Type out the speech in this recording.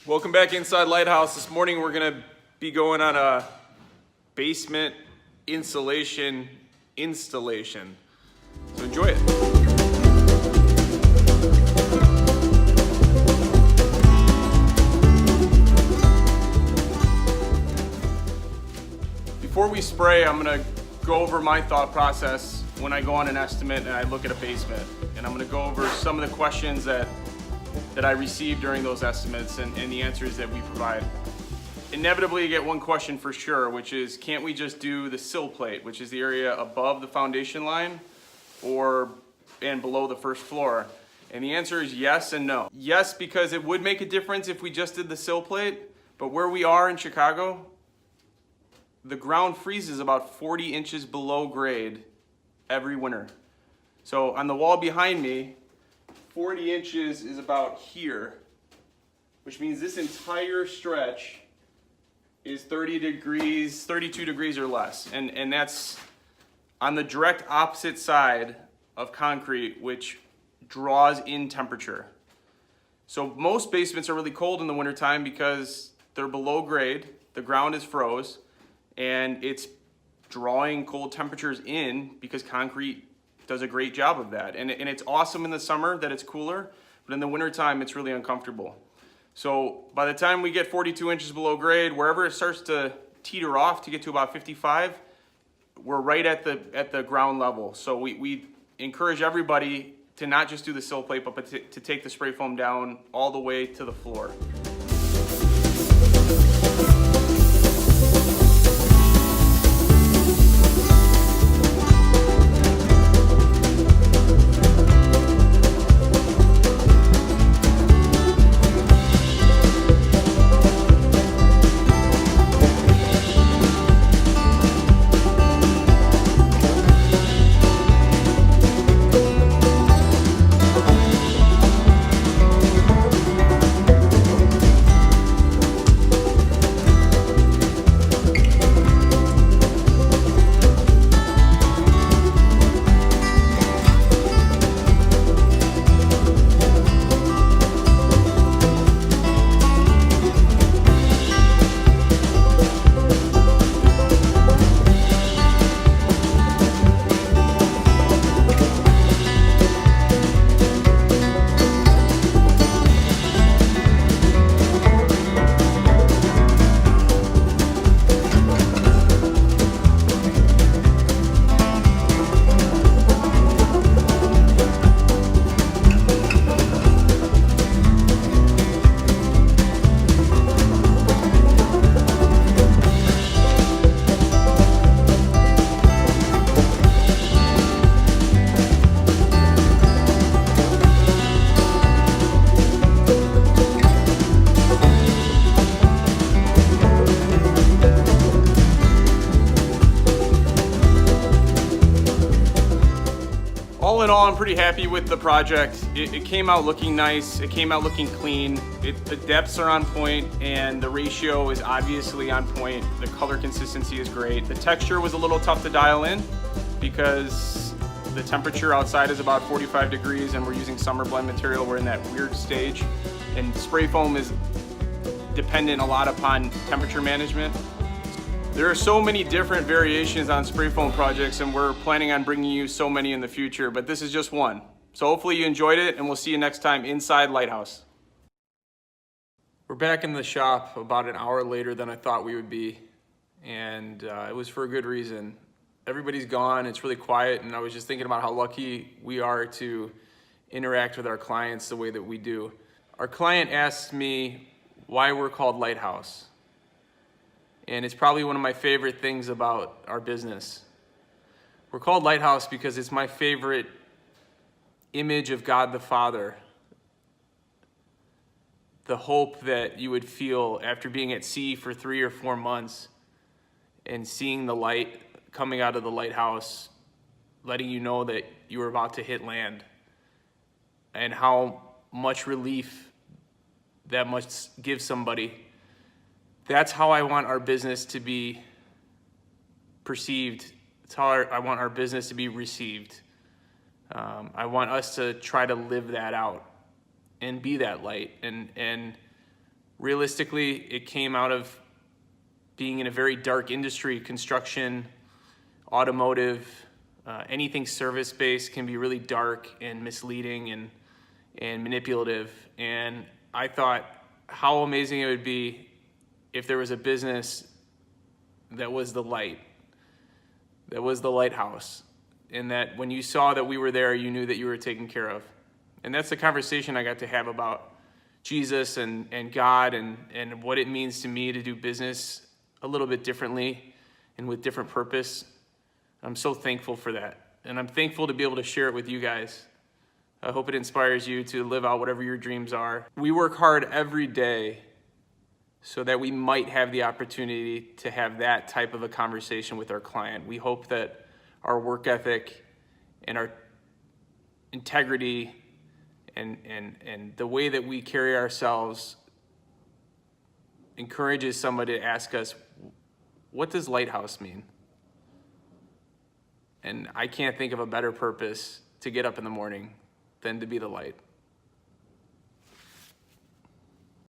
Welcome back inside Lighthouse. This morning we're going to be going on a basement insulation installation. So enjoy it. Before we spray, I'm going to go over my thought process when I go on an estimate and I look at a basement. And I'm going to go over some of the questions that I received during those estimates and the answers that we provide. Inevitably, you get one question for sure, which is, can't we just do the sill plate, which is the area above the foundation line and below the first floor? And the answer is yes and no. Yes, because it would make a difference if we just did the sill plate, but where we are in Chicago, the ground freezes about 40 inches below grade every winter. So on the wall behind me, 40 inches is about here, which means this entire stretch is 30 degrees, 32 degrees or less. And that's on the direct opposite side of concrete, which draws in temperature. So most basements are really cold in the wintertime because they're below grade, the ground is froze, and it's drawing cold temperatures in because concrete does a great job of that. And it's awesome in the summer that it's cooler, but in the wintertime it's really uncomfortable. So by the time we get 42 inches below grade, wherever it starts to teeter off to get to about 55, we're right at the ground level. So we encourage everybody to not just do the sill plate, but to take the spray foam down all the way to the floor. All in all, I'm pretty happy with the project. It came out looking nice. It came out looking clean. The depths are on point and the ratio is obviously on point. The color consistency is great. The texture was a little tough to dial in because the temperature outside is about 45 degrees and we're using summer blend material. We're in that weird stage, and spray foam is dependent a lot upon temperature management. There are so many different variations on spray foam projects, and we're planning on bringing you so many in the future, but this is just one. So hopefully you enjoyed it, and we'll see you next time inside Lighthouse. We're back in the shop about an hour later than I thought we would be, and it was for a good reason. Everybody's gone, it's really quiet, and I was just thinking about how lucky we are to interact with our clients the way that we do. Our client asked me why we're called Lighthouse. And it's probably one of my favorite things about our business. We're called Lighthouse because it's my favorite image of God the Father. The hope that you would feel after being at sea for 3 or 4 months and seeing the light coming out of the lighthouse, letting you know that you were about to hit land, and how much relief that must give somebody. That's how I want our business to be perceived. It's how I want our business to be received. I want us to try to live that out and be that light and Realistically, it came out of being in a very dark industry. Construction, automotive, anything service-based can be really dark and misleading and manipulative. And I thought how amazing it would be if there was a business that was the light, that was the lighthouse, and that when you saw that we were there, you knew that you were taken care of. And that's the conversation I got to have about Jesus and God and what it means to me to do business a little bit differently and with different purpose. I'm so thankful for that. And I'm thankful to be able to share it with you guys. I hope it inspires you to live out whatever your dreams are. We work hard every day so that we might have the opportunity to have that type of a conversation with our client. We hope that our work ethic and our integrity and the way that we carry ourselves encourages somebody to ask us, what does Lighthouse mean? And I can't think of a better purpose to get up in the morning than to be the light.